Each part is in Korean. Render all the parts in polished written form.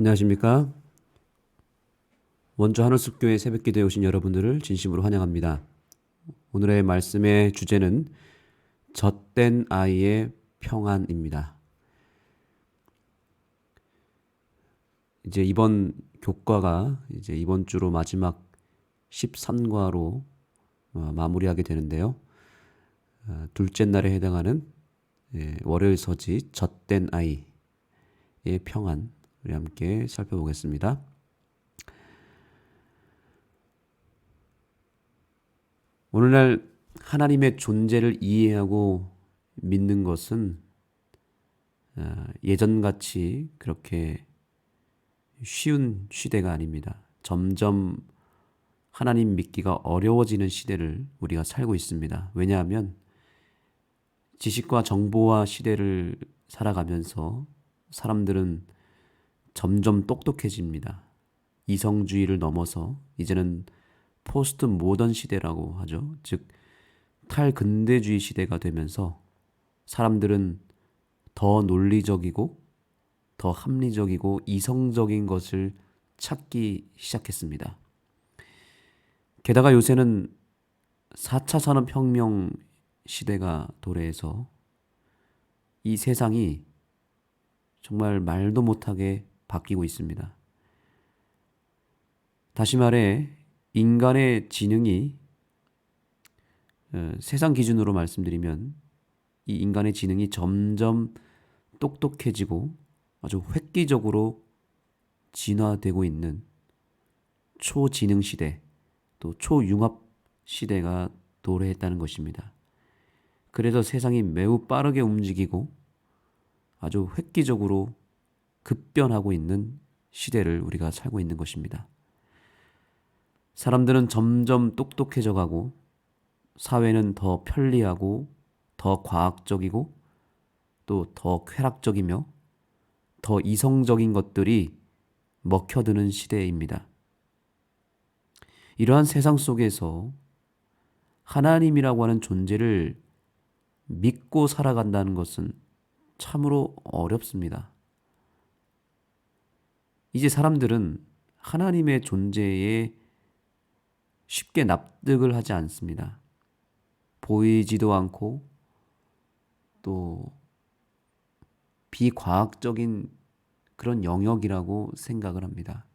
안녕하십니까? 원주 하늘숲교회 새벽기도에 오신 여러분들을 진심으로 환영합니다. 오늘의 말씀의 주제는 젖된 아이의 평안입니다. 이제 이번 교과가 이제 이번 주로 마지막 13과로 마무리하게 되는데요. 둘째 날에 해당하는 월요일 서지 젖된 아이의 평안 우리 함께 살펴보겠습니다. 오늘날 하나님의 존재를 이해하고 믿는 것은 예전같이 그렇게 쉬운 시대가 아닙니다. 점점 하나님 믿기가 어려워지는 시대를 우리가 살고 있습니다. 왜냐하면 지식과 정보화 시대를 살아가면서 사람들은 점점 똑똑해집니다. 이성주의를 넘어서 이제는 포스트 모던 시대라고 하죠. 즉 탈근대주의 시대가 되면서 사람들은 더 논리적이고 더 합리적이고 이성적인 것을 찾기 시작했습니다. 게다가 요새는 4차 산업혁명 시대가 도래해서 이 세상이 정말 말도 못하게 바뀌고 있습니다. 다시 말해 인간의 지능이 세상 기준으로 말씀드리면 이 인간의 지능이 점점 똑똑해지고 아주 획기적으로 진화되고 있는 초지능 시대, 또 초융합 시대가 도래했다는 것입니다. 그래서 세상이 매우 빠르게 움직이고 아주 획기적으로 급변하고 있는 시대를 우리가 살고 있는 것입니다. 사람들은 점점 똑똑해져 가고 사회는 더 편리하고 더 과학적이고 또 더 쾌락적이며 더 이성적인 것들이 먹혀드는 시대입니다. 이러한 세상 속에서 하나님이라고 하는 존재를 믿고 살아간다는 것은 참으로 어렵습니다. 이제 사람들은 하나님의 존재에 쉽게 납득을 하지 않습니다. 보이지도 않고 또 비과학적인 그런 영역이라고 생각을 합니다.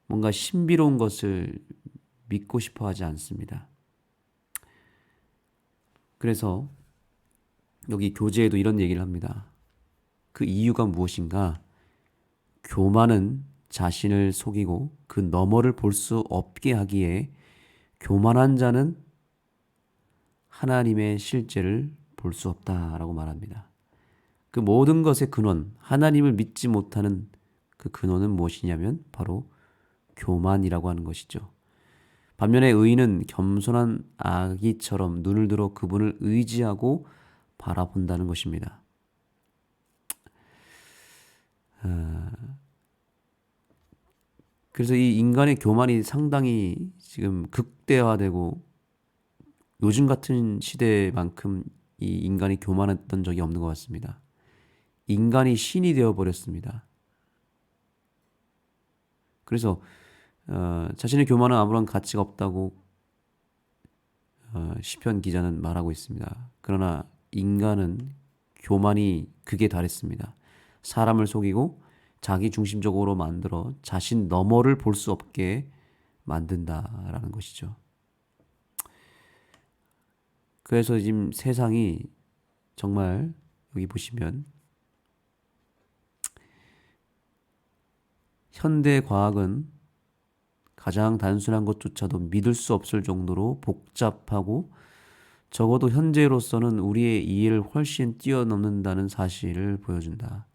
뭔가 신비로운 것을 믿고 싶어 하지 않습니다. 그래서 여기 교재에도 이런 얘기를 합니다. 그 이유가 무엇인가? 교만은 자신을 속이고 그 너머를 볼 수 없게 하기에 교만한 자는 하나님의 실제를 볼 수 없다라고 말합니다. 그 모든 것의 근원, 하나님을 믿지 못하는 그 근원은 무엇이냐면 바로 교만이라고 하는 것이죠. 반면에 의인은 겸손한 아기처럼 눈을 들어 그분을 의지하고 바라본다는 것입니다. 그래서 이 인간의 교만이 상당히 지금 극대화되고 요즘 같은 시대만큼 이 인간이 교만했던 적이 없는 것 같습니다. 인간이 신이 되어버렸습니다. 그래서 자신의 교만은 아무런 가치가 없다고 시편 기자는 말하고 있습니다. 그러나 인간은 교만이 극에 달했습니다. 사람을 속이고 자기 중심적으로 만들어 자신 너머를 볼 수 없게 만든다라는 것이죠. 그래서 지금 세상이 정말 여기 보시면 현대 과학은 가장 단순한 것조차도 믿을 수 없을 정도로 복잡하고 적어도 현재로서는 우리의 이해를 훨씬 뛰어넘는다는 사실을 보여준다.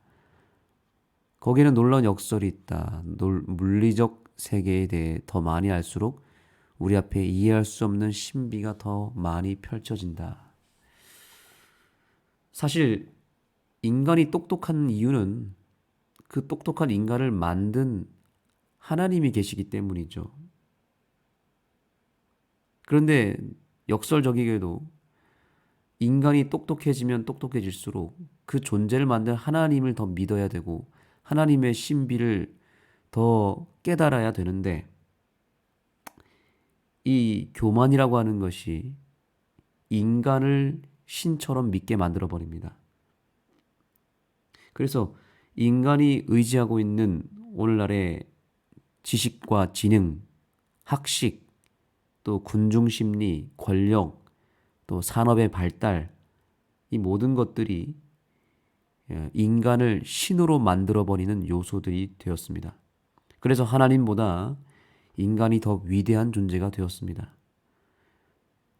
거기에는 놀라운 역설이 있다. 물리적 세계에 대해 더 많이 알수록 우리 앞에 이해할 수 없는 신비가 더 많이 펼쳐진다. 사실 인간이 똑똑한 이유는 그 똑똑한 인간을 만든 하나님이 계시기 때문이죠. 그런데 역설적이게도 인간이 똑똑해지면 똑똑해질수록 그 존재를 만든 하나님을 더 믿어야 되고 하나님의 신비를 더 깨달아야 되는데 이 교만이라고 하는 것이 인간을 신처럼 믿게 만들어 버립니다. 그래서 인간이 의지하고 있는 오늘날의 지식과 지능, 학식, 또 군중심리, 권력, 또 산업의 발달, 이 모든 것들이 인간을 신으로 만들어버리는 요소들이 되었습니다. 그래서 하나님보다 인간이 더 위대한 존재가 되었습니다.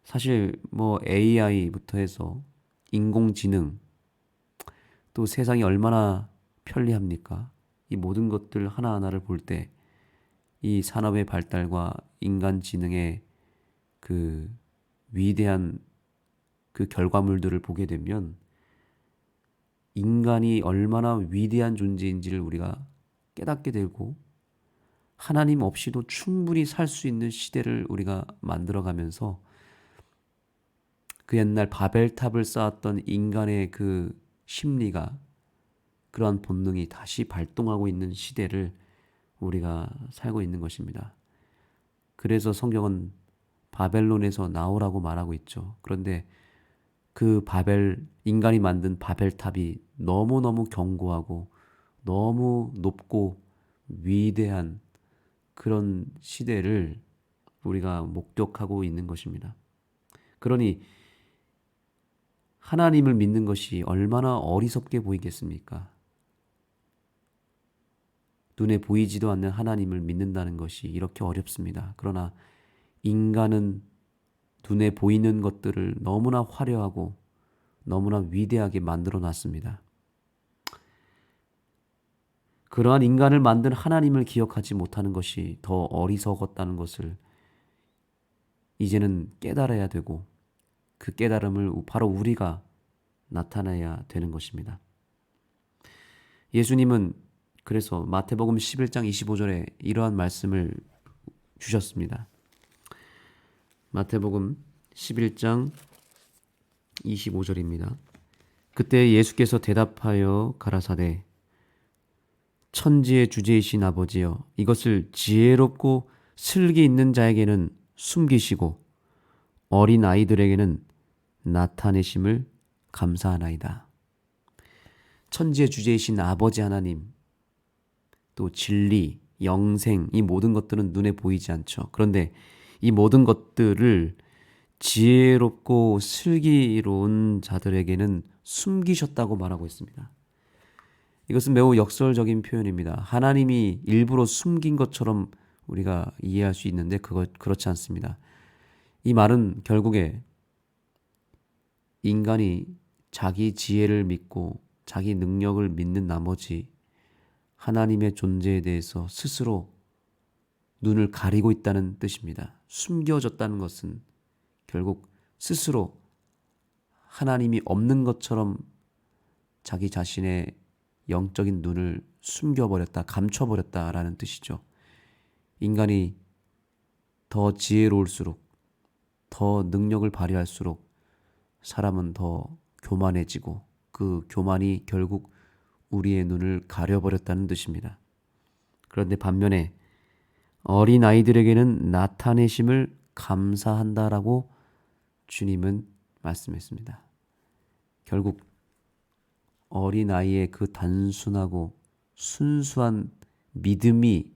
사실 뭐 AI부터 해서 인공지능, 또 세상이 얼마나 편리합니까? 이 모든 것들 하나하나를 볼 때 이 산업의 발달과 인간 지능의 그 위대한 그 결과물들을 보게 되면 인간이 얼마나 위대한 존재인지를 우리가 깨닫게 되고 하나님 없이도 충분히 살 수 있는 시대를 우리가 만들어가면서 그 옛날 바벨탑을 쌓았던 인간의 그 심리가 그러한 본능이 다시 발동하고 있는 시대를 우리가 살고 있는 것입니다. 그래서 성경은 바벨론에서 나오라고 말하고 있죠. 그런데 그 인간이 만든 바벨탑이 너무너무 견고하고 너무 높고 위대한 그런 시대를 우리가 목격하고 있는 것입니다. 그러니 하나님을 믿는 것이 얼마나 어리석게 보이겠습니까? 눈에 보이지도 않는 하나님을 믿는다는 것이 이렇게 어렵습니다. 그러나 인간은 눈에 보이는 것들을 너무나 화려하고 너무나 위대하게 만들어 놨습니다. 그러한 인간을 만든 하나님을 기억하지 못하는 것이 더 어리석었다는 것을 이제는 깨달아야 되고 그 깨달음을 바로 우리가 나타내야 되는 것입니다. 예수님은 그래서 마태복음 11장 25절에 이러한 말씀을 주셨습니다. 마태복음 11장 25절입니다. 그때 예수께서 대답하여 가라사대 천지의 주제이신 아버지여 이것을 지혜롭고 슬기 있는 자에게는 숨기시고 어린 아이들에게는 나타내심을 감사하나이다. 천지의 주제이신 아버지 하나님, 또 진리, 영생, 이 모든 것들은 눈에 보이지 않죠. 그런데 이 모든 것들을 지혜롭고 슬기로운 자들에게는 숨기셨다고 말하고 있습니다. 이것은 매우 역설적인 표현입니다. 하나님이 일부러 숨긴 것처럼 우리가 이해할 수 있는데 그렇지 않습니다. 이 말은 결국에 인간이 자기 지혜를 믿고 자기 능력을 믿는 나머지 하나님의 존재에 대해서 스스로 눈을 가리고 있다는 뜻입니다. 숨겨졌다는 것은 결국 스스로 하나님이 없는 것처럼 자기 자신의 영적인 눈을 숨겨버렸다, 감춰버렸다라는 뜻이죠. 인간이 더 지혜로울수록, 더 능력을 발휘할수록 사람은 더 교만해지고 그 교만이 결국 우리의 눈을 가려버렸다는 뜻입니다. 그런데 반면에 어린 아이들에게는 나타내심을 감사한다라고 주님은 말씀했습니다. 결국 어린아이의 그 단순하고 순수한 믿음이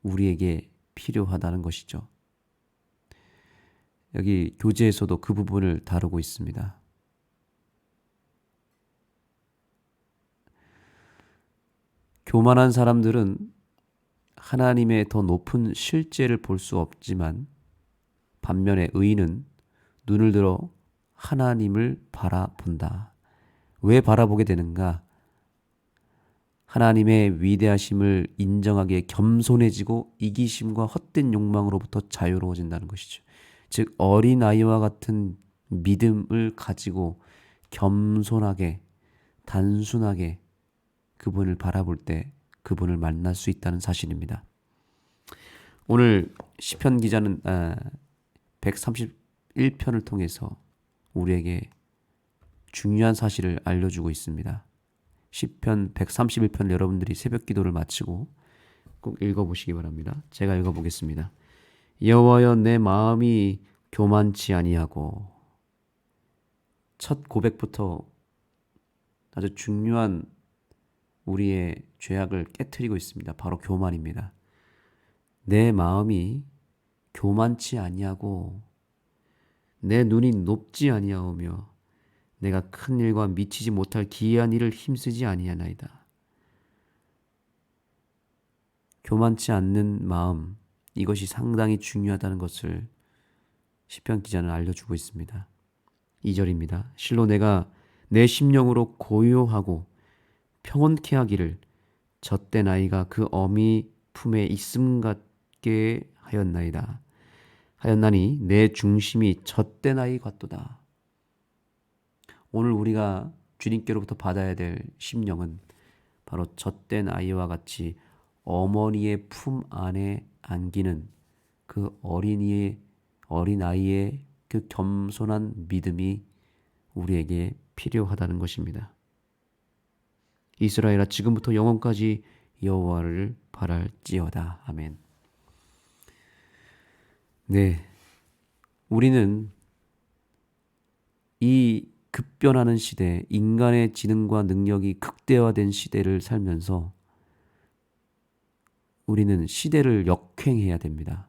우리에게 필요하다는 것이죠. 여기 교재에서도 그 부분을 다루고 있습니다. 교만한 사람들은 하나님의 더 높은 실제를 볼 수 없지만 반면에 의인은 눈을 들어 하나님을 바라본다. 왜 바라보게 되는가? 하나님의 위대하심을 인정하기에 겸손해지고 이기심과 헛된 욕망으로부터 자유로워진다는 것이죠. 즉 어린아이와 같은 믿음을 가지고 겸손하게 단순하게 그분을 바라볼 때 그분을 만날 수 있다는 사실입니다. 오늘 시편 기자는 131편을 통해서 우리에게 중요한 사실을 알려주고 있습니다. 시편 131편 여러분들이 새벽 기도를 마치고 꼭 읽어보시기 바랍니다. 제가 읽어보겠습니다. 여호와여 내 마음이 교만치 아니하고, 첫 고백부터 아주 중요한 우리의 죄악을 깨트리고 있습니다. 바로 교만입니다. 내 마음이 교만치 아니하고 내 눈이 높지 아니하오며 내가 큰 일과 미치지 못할 기이한 일을 힘쓰지 아니하나이다. 교만치 않는 마음, 이것이 상당히 중요하다는 것을 시편 기자는 알려주고 있습니다. 2절입니다. 실로 내가 내 심령으로 고요하고 평온케 하기를 젖된 아이가 그 어미 품에 있음 같게 하였나니 내 중심이 젖된 아이 같도다. 오늘 우리가 주님께로부터 받아야 될 심령은 바로 젖된 아이와 같이 어머니의 품 안에 안기는 그 어린아이의 그 겸손한 믿음이 우리에게 필요하다는 것입니다. 이스라엘아 지금부터 영원까지 여호와를 바랄지어다. 아멘. 네, 우리는 이 급변하는 시대, 인간의 지능과 능력이 극대화된 시대를 살면서 우리는 시대를 역행해야 됩니다.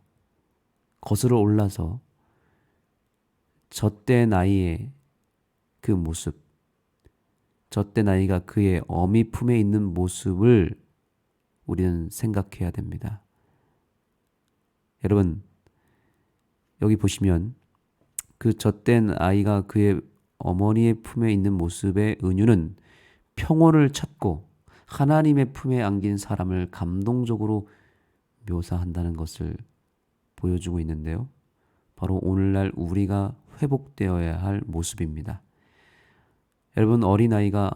거슬러 올라서 젖된 아이의 그 모습, 젖된 아이가 그의 어미 품에 있는 모습을 우리는 생각해야 됩니다. 여러분, 여기 보시면 그 젖된 아이가 그의 어머니의 품에 있는 모습의 은유는 평온을 찾고 하나님의 품에 안긴 사람을 감동적으로 묘사한다는 것을 보여주고 있는데요. 바로 오늘날 우리가 회복되어야 할 모습입니다. 여러분, 어린아이가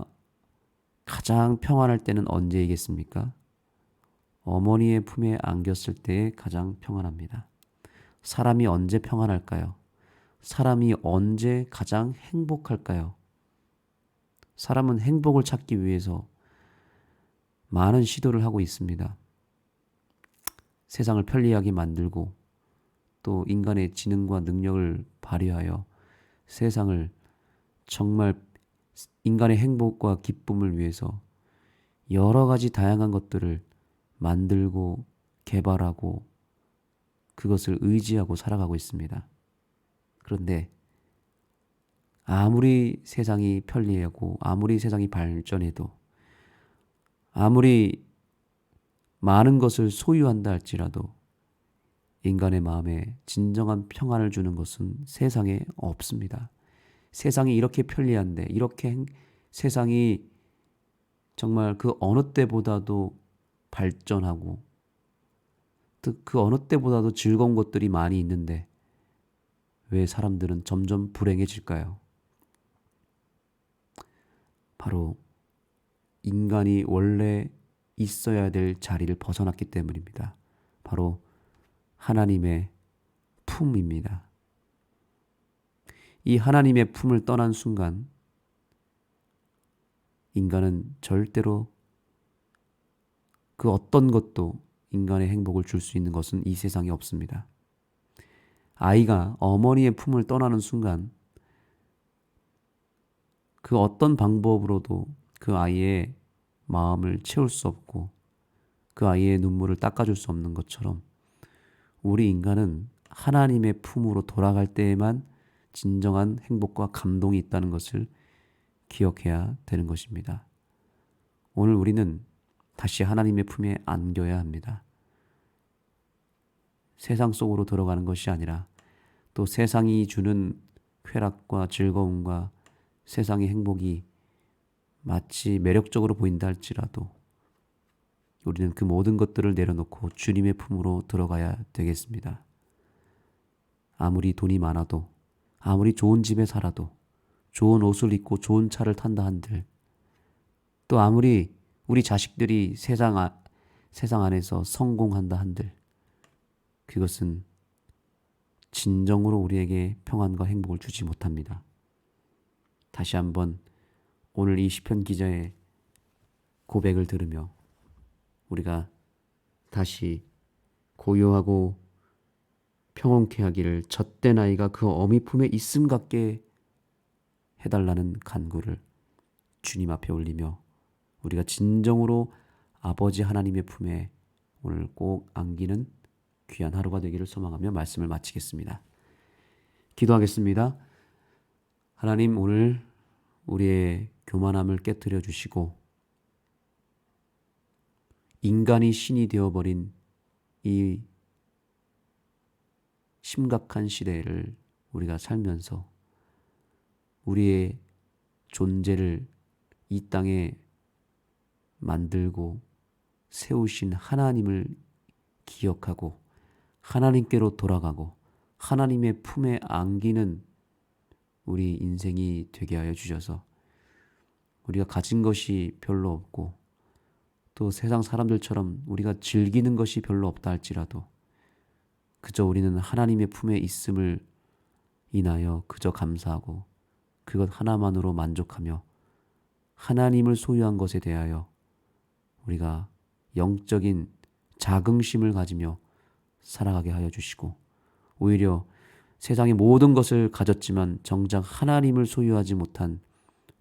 가장 평안할 때는 언제이겠습니까? 어머니의 품에 안겼을 때에 가장 평안합니다. 사람이 언제 평안할까요? 사람이 언제 가장 행복할까요? 사람은 행복을 찾기 위해서 많은 시도를 하고 있습니다. 세상을 편리하게 만들고 또 인간의 지능과 능력을 발휘하여 세상을 정말 인간의 행복과 기쁨을 위해서 여러 가지 다양한 것들을 만들고 개발하고 그것을 의지하고 살아가고 있습니다. 그런데 아무리 세상이 편리하고 아무리 세상이 발전해도 아무리 많은 것을 소유한다 할지라도 인간의 마음에 진정한 평안을 주는 것은 세상에 없습니다. 세상이 이렇게 편리한데, 이렇게 세상이 정말 그 어느 때보다도 발전하고 그 어느 때보다도 즐거운 것들이 많이 있는데 왜 사람들은 점점 불행해질까요? 바로 인간이 원래 있어야 될 자리를 벗어났기 때문입니다. 바로 하나님의 품입니다. 이 하나님의 품을 떠난 순간 인간은 절대로 그 어떤 것도 인간의 행복을 줄 수 있는 것은 이 세상에 없습니다. 아이가 어머니의 품을 떠나는 순간 그 어떤 방법으로도 그 아이의 마음을 채울 수 없고 그 아이의 눈물을 닦아줄 수 없는 것처럼 우리 인간은 하나님의 품으로 돌아갈 때에만 진정한 행복과 감동이 있다는 것을 기억해야 되는 것입니다. 오늘 우리는 다시 하나님의 품에 안겨야 합니다. 세상 속으로 들어가는 것이 아니라 또 세상이 주는 쾌락과 즐거움과 세상의 행복이 마치 매력적으로 보인다 할지라도 우리는 그 모든 것들을 내려놓고 주님의 품으로 들어가야 되겠습니다. 아무리 돈이 많아도 아무리 좋은 집에 살아도 좋은 옷을 입고 좋은 차를 탄다 한들 또 아무리 우리 자식들이 세상 안에서 성공한다 한들 그것은 진정으로 우리에게 평안과 행복을 주지 못합니다. 다시 한번 오늘 이 시편 기자의 고백을 들으며 우리가 다시 고요하고 평온케 하기를 젖된 아이가 그 어미 품에 있음 같게 해달라는 간구를 주님 앞에 올리며 우리가 진정으로 아버지 하나님의 품에 오늘 꼭 안기는 귀한 하루가 되기를 소망하며 말씀을 마치겠습니다. 기도하겠습니다. 하나님, 오늘 우리의 교만함을 깨뜨려 주시고 인간이 신이 되어버린 이 심각한 시대를 우리가 살면서 우리의 존재를 이 땅에 만들고 세우신 하나님을 기억하고 하나님께로 돌아가고 하나님의 품에 안기는 우리 인생이 되게 하여 주셔서 우리가 가진 것이 별로 없고 또 세상 사람들처럼 우리가 즐기는 것이 별로 없다 할지라도 그저 우리는 하나님의 품에 있음을 인하여 그저 감사하고 그것 하나만으로 만족하며 하나님을 소유한 것에 대하여 우리가 영적인 자긍심을 가지며 살아가게 하여 주시고 오히려 세상의 모든 것을 가졌지만 정작 하나님을 소유하지 못한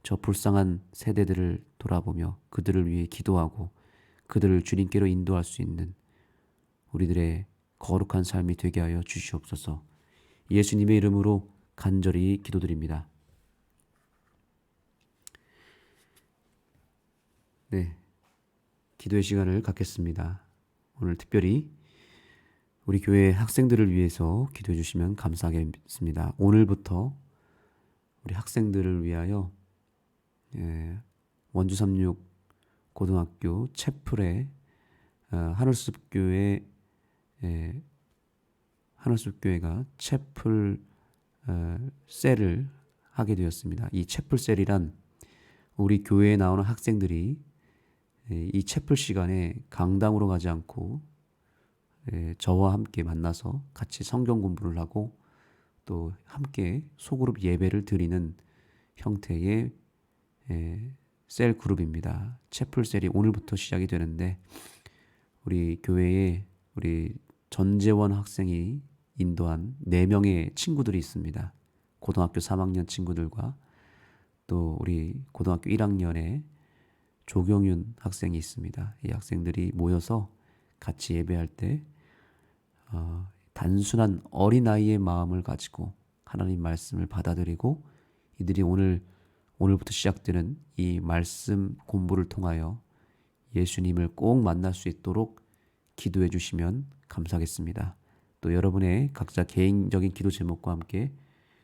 저 불쌍한 세대들을 돌아보며 그들을 위해 기도하고 그들을 주님께로 인도할 수 있는 우리들의 거룩한 삶이 되게 하여 주시옵소서. 예수님의 이름으로 간절히 기도드립니다. 네, 기도의 시간을 갖겠습니다. 오늘 특별히 우리 교회 학생들을 위해서 기도해 주시면 감사하겠습니다. 오늘부터 우리 학생들을 위하여 원주 36 고등학교 채플에 하늘숲교회가 채플 셀을 하게 되었습니다. 이 채플 셀이란 우리 교회에 나오는 학생들이 이 채플 시간에 강당으로 가지 않고 저와 함께 만나서 같이 성경 공부를 하고 또 함께 소그룹 예배를 드리는 형태의 셀 그룹입니다. 채플 셀이 오늘부터 시작이 되는데 우리 교회에 우리 전재원 학생이 인도한 4명의 친구들이 있습니다. 고등학교 3학년 친구들과 또 우리 고등학교 1학년에 조경윤 학생이 있습니다. 이 학생들이 모여서 같이 예배할 때 단순한 어린아이의 마음을 가지고 하나님 말씀을 받아들이고 이들이 오늘부터 시작되는 이 말씀 공부를 통하여 예수님을 꼭 만날 수 있도록 기도해 주시면 감사하겠습니다. 또 여러분의 각자 개인적인 기도 제목과 함께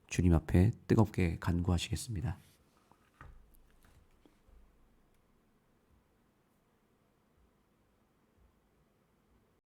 주님 앞에 뜨겁게 간구하시겠습니다.